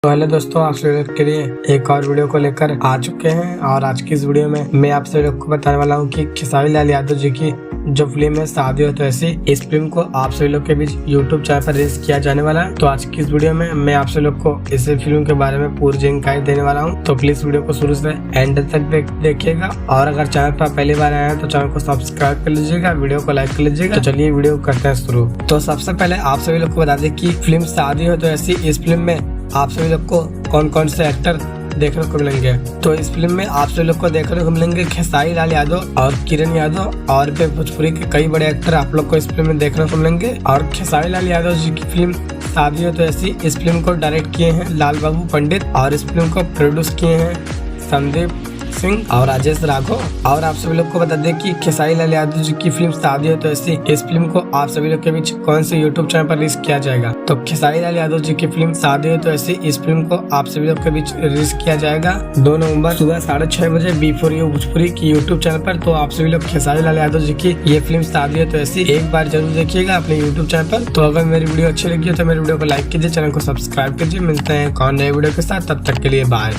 तो हेलो दोस्तों, आप सभी लोग के लिए एक और वीडियो को लेकर आ चुके हैं। और आज की इस वीडियो में मैं आप सभी लोग को बताने वाला हूं कि खेसारी लाल यादव जी की जो फिल्म है शादी हो तो ऐसी, इस फिल्म को आप सभी लोग के बीच यूट्यूब चैनल पर रिलीज किया जाने वाला है। तो आज की इस वीडियो में मैं आप सभी लोग को इस फिल्म के बारे में पूरी जानकारी देने वाला हूँ। तो प्लीज वीडियो को शुरू से एंड तक देखिएगा। और अगर चैनल पर पहली बार आया है तो चैनल को सब्सक्राइब कर लीजिएगा, वीडियो को लाइक कर लीजिएगा। तो चलिए वीडियो करते हैं शुरू। तो सबसे पहले आप सभी लोग को बता दें कि फिल्म शादी हो तो ऐसी, इस फिल्म में आप सभी लोग को कौन कौन से एक्टर देखने को मिलेंगे। तो इस फिल्म में आप सभी लोग को देखने को मिलेंगे खेसारी लाल यादव और किरण यादव, और भी भोजपुरी के कई बड़े एक्टर आप लोग को इस फिल्म में देखने को मिलेंगे। और खेसारी लाल यादव जी की फिल्म शादी हो तो ऐसी, इस फिल्म को डायरेक्ट किए हैं लाल बाबू पंडित, और इस फिल्म को प्रोड्यूस किए हैं संदीप सिंह और राजेश राघव। और आप सभी लोग को बता दें कि खेसारी लाल यादव जी की फिल्म शादी हो तो ऐसी, इस फिल्म को आप सभी लोग के बीच कौन से यूट्यूब चैनल पर रिलीज किया जाएगा। तो खेसारी लाल यादव जी की फिल्म शादी हो तो ऐसी, इस फिल्म को आप सभी लोग के बीच रिलीज किया जाएगा 2 नवंबर सुबह 6:30 बजे B4U भोजपुरी की यूट्यूब चैनल पर। तो आप सभी लोग खेसारी लाल यादव जी की ये फिल्म शादी हो तो ऐसी एक बार जरूर देखिएगा अपने यूट्यूब चैनल पर। तो अगर मेरी वीडियो अच्छी लगी हो तो मेरी वीडियो को लाइक कीजिए, चैनल को सब्सक्राइब कीजिए। मिलते हैं एक और नए वीडियो के साथ, तब तक के लिए बाय।